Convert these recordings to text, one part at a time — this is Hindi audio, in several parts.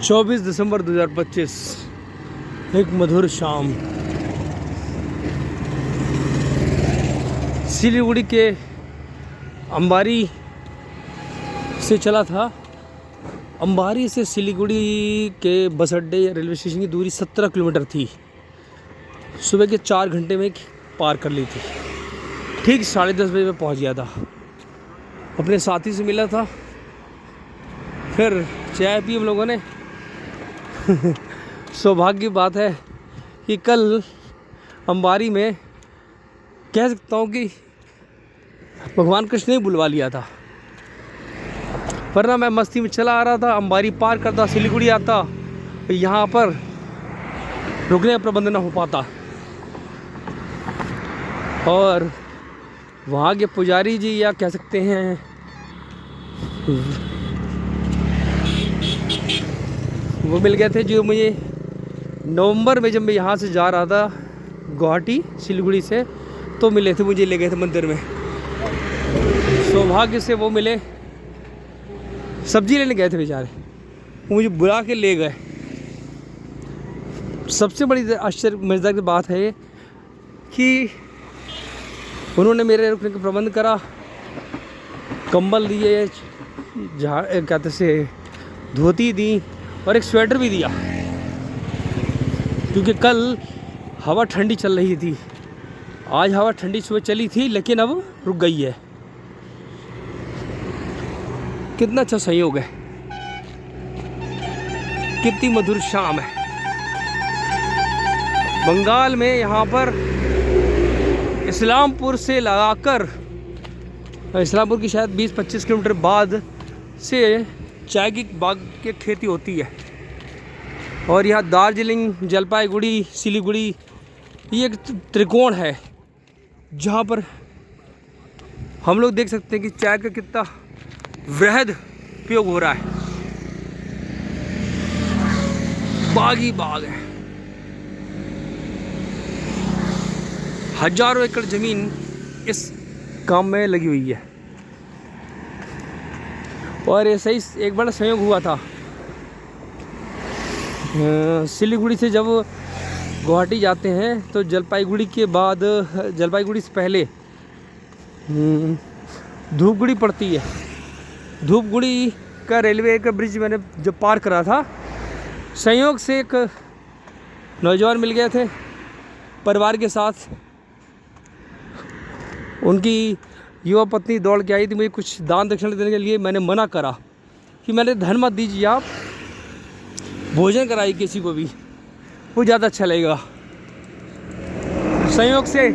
24 दिसंबर 2025, एक मधुर शाम। सिलीगुड़ी के अंबारी से चला था। अंबारी से सिलीगुड़ी के बस अड्डे या रेलवे स्टेशन की दूरी 17 किलोमीटर थी। सुबह के 4 घंटे में पार कर ली थी। ठीक 10:30 बजे में पहुंच गया था। अपने साथी से मिला था, फिर चाय पी हम लोगों ने। सौभाग्य की बात है कि कल अंबारी में कह सकता हूँ कि भगवान कृष्ण ने बुलवा लिया था, वरना मैं मस्ती में चला आ रहा था। अंबारी पार करता, सिलीगुड़ी आता, यहाँ पर रुकने का प्रबंध न हो पाता। और वहाँ के पुजारी जी या कह सकते हैं वो मिल गए थे, जो मुझे नवंबर में जब मैं यहाँ से जा रहा था गुवाहाटी सिलीगुड़ी से, तो मिले थे, मुझे ले गए थे मंदिर में। सौभाग्य से वो मिले। सब्जी लेने गए थे बेचारे, वो मुझे बुला के ले गए। सबसे बड़ी आश्चर्य मज़ेदार की बात है कि उन्होंने मेरे रुकने का प्रबंध करा, कंबल दिए, कहते से धोती दी और एक स्वेटर भी दिया, क्योंकि कल हवा ठंडी चल रही थी। आज हवा ठंडी सुबह चली थी, लेकिन अब रुक गई है। कितना अच्छा संयोग है, कितनी मधुर शाम है। बंगाल में यहाँ पर इस्लामपुर से लगाकर, इस्लामपुर की शायद 20-25 किलोमीटर बाद से चाय की बाग की खेती होती है। और यहाँ दार्जिलिंग, जलपाईगुड़ी, सिलीगुड़ी, ये एक त्रिकोण है जहाँ पर हम लोग देख सकते हैं कि चाय का कितना वृहद उपयोग हो रहा है। बाग ही बाग है, हजारों एकड़ जमीन इस काम में लगी हुई है। और ऐसा ही एक बड़ा संयोग हुआ था। सिलीगुड़ी से जब गुवाहाटी जाते हैं तो जलपाईगुड़ी के बाद, जलपाईगुड़ी से पहले धूपगुड़ी पड़ती है। धूपगुड़ी का रेलवे का ब्रिज मैंने जब पार करा था, संयोग से एक नौजवान मिल गए थे परिवार के साथ। उनकी युवा पत्नी दौड़ के आई थी मुझे कुछ दान दक्षिणा देने के लिए। मैंने मना करा कि मैंने धन मत दीजिए, आप भोजन कराइए किसी को भी, वो ज़्यादा अच्छा लगेगा। संयोग से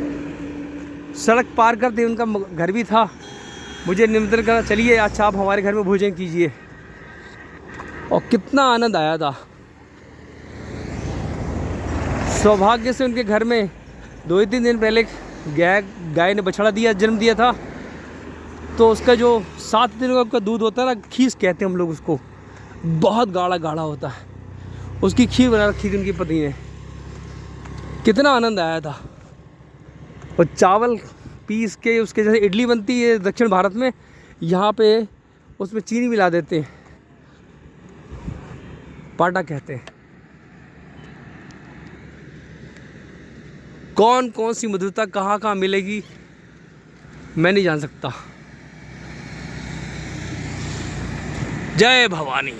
सड़क पार करते उनका घर भी था, मुझे निमंत्रण करा, चलिए अच्छा आप हमारे घर में भोजन कीजिए। और कितना आनंद आया था। सौभाग्य से उनके घर में 2-3 दिन पहले गाय ने बछड़ा दिया, जन्म दिया था। तो उसका जो 7 दिन का दूध होता है ना, खीस कहते हैं हम लोग उसको, बहुत गाढ़ा गाढ़ा होता है। उसकी खीर बना रखी थी उनकी पत्नी ने। कितना आनंद आया था। और चावल पीस के उसके जैसे इडली बनती है दक्षिण भारत में, यहाँ पे उसमें चीनी मिला देते हैं, पाटा कहते हैं। कौन कौन सी मधुरता कहाँ कहाँ मिलेगी मैं नहीं जान सकता। जय भवानी।